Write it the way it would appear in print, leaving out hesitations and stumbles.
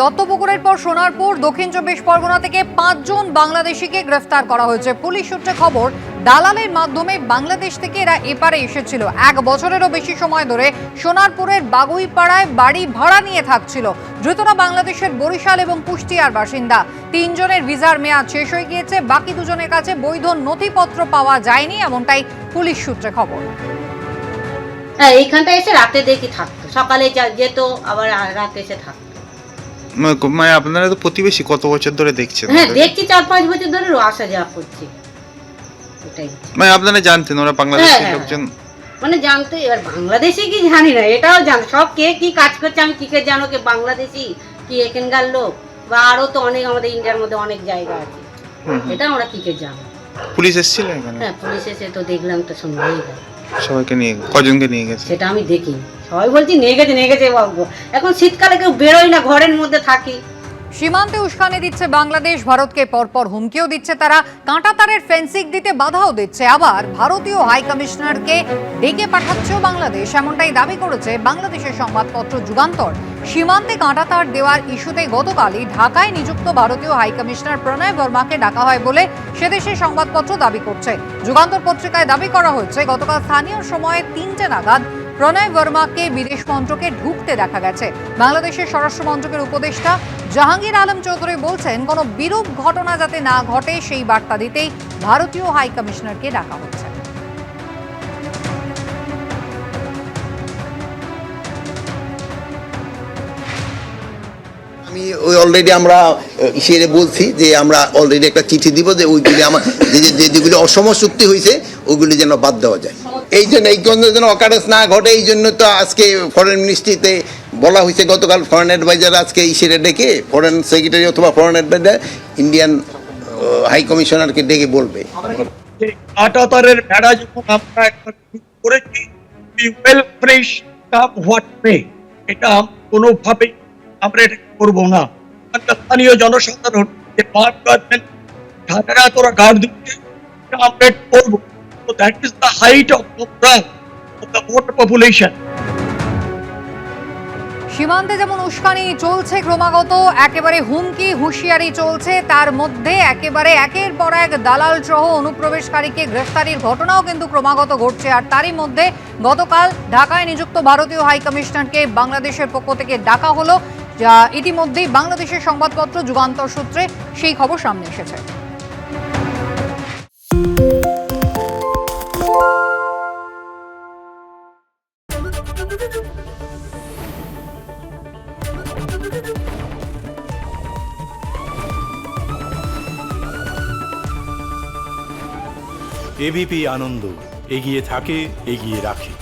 দত্তপুকুরের পর সোনারপুর, দক্ষিণ চব্বিশ পরগনা থেকে 5 জন বাংলাদেশিকে গ্রেফতার করা হয়েছে। পুলিশ সূত্রে খবর, দালালের মাধ্যমে বাংলাদেশ থেকে এরা এপারে এসেছিল। 1 বছরেরও বেশি সময় ধরে সোনারপুরের বাগুইপাড়ায় বাড়ি ভাড়া নিয়ে থাকছিল। ধৃতরা বাংলাদেশের বরিশাল এবং কুষ্টিয়ার বাসিন্দা। 3 জনের ভিসার মেয়াদ শেষ হয়ে গিয়েছে। বাকি 2 জনের কাছে বৈধ নথিপত্র পাওয়া যায়নি, এমনটাই পুলিশ সূত্রে খবর। হ্যাঁ, এইখানটা এসে রাতে দেখি থাকতো, সকালে যেত, আবার রাতে এসে থাকতো। মানে আপনারা তো প্রতিবেশী, কত বছর ধরে দেখছেন? হ্যাঁ, দেখছি 4-5 বছর ধরে আসা যাওয়া করছি। এটাই মানে আপনারা জানতেন ওরা বাংলাদেশের হ্যাঁ, লোকজন? মানে জানতো। এবার বাংলাদেশি কি জানি না, এটাও জান সব কে কি কাজ করছে আমি কি করে জানো কে বাংলাদেশি কি এখানকার লোক, বা আরো তো অনেক আমাদের ইন্ডিয়ার মধ্যে অনেক জায়গা আছে, এটা আমরা কি করে জানো। পুলিশ এসেছিল এখানে? হ্যাঁ, পুলিশ এসে তো দেখলাম তো শুনলেই গেল। সবাইকে নিয়ে কজনকে নিয়ে গেছে সেটা আমি দেখিনি, সবাই বলছি নিয়ে গেছে বাবু। এখন শীতকালে কেউ বেরোয় না, ঘরের মধ্যে থাকি। সীমান্তে উস্কানি দিচ্ছে বাংলাদেশ, ভারতকে পরপর হুমকিও দিচ্ছে তারা। কাঁটাতারের ফেন্সিং দিতে বাধাও দিচ্ছে, আবার ভারতীয় হাই কমিশনারকে ডেকে পাঠাচ্ছেও বাংলাদেশ, এমনটাই দাবি করেছে বাংলাদেশের সংবাদপত্র যুগান্তর। সীমান্তে কাঁটাতার দেওয়ার ইস্যুতে গতকালই ঢাকায় নিযুক্ত ভারতীয় হাই কমিশনার প্রণয় বর্মাকে ডাকা হয় বলে সেদেশের সংবাদপত্র দাবি করছে। যুগান্তর পত্রিকায় দাবি করা হয়েছে, গতকাল স্থানীয় সময়ে 3টে নাগাদ প্রণয় বর্মাকে বিদেশ মন্ত্রকে ঢুকতে দেখা গেছে। বাংলাদেশের স্বরাষ্ট্র মন্ত্রকের উপদেষ্টা জাহাঙ্গীর আলম চৌধুরী বলছেন, কোনো বিরূপ ঘটনা যাতে না ঘটে সেই বার্তা দিতেই ভারতীয় হাই কমিশনারকে ডাকা হচ্ছে। আমি অলরেডি আমরা ইসেরে বলছি যে আমরা অলরেডি একটা চিঠি দিব যে ওইগুলি আমার যেগুলি অসম চুক্তি হয়েছে ওইগুলি যেন বাদ দেওয়া যায়। এই জন্য এই যেন অকারেন্স না ঘটে, এই জন্য তো আজকে ফরেন মিনিস্ট্রিতে বলা হয়েছে, গতকাল ফরেন অ্যাডভাইজার আজকে ইসেরে ডেকে ফরেন সেক্রেটারি অথবা ফরেন অ্যাডভাইজার ইন্ডিয়ান হাই কমিশনারকে ডেকে বলবে। কাঁটাতারের ভেড়া যখন আমরা একবার করেছি, ফ্রেশ কাম হোয়াট মে, এটা কোনোভাবেই আমরা এটা করবো না। স্থানীয় জনসাধারণ যে গভর্নমেন্ট ঢাকারা তোরা গার্ড দিচ্ছে, আমরা করবো। So that is the height of the voter population. সীমান্তে যেমন উস্কানি চলছে ক্রমাগত, একেবারে হুমকি হুঁশিয়ারি চলছে, তার মধ্যে একেবারে একের পর এক দালাল সহ অনুপ্রবেশকারীকে গ্রেফতারির ঘটনাও কিন্তু ক্রমাগত ঘটছে। আর তারই মধ্যে গতকাল ঢাকায় নিযুক্ত ভারতীয় হাই কমিশনারকে বাংলাদেশের পক্ষ থেকে ডাকা হলো, যা ইতিমধ্যেই বাংলাদেশের সংবাদপত্র যুগান্তর সূত্রে সেই খবর সামনে এসেছে। এবিপি আনন্দ, এগিয়ে থাকে, এগিয়ে রাখে।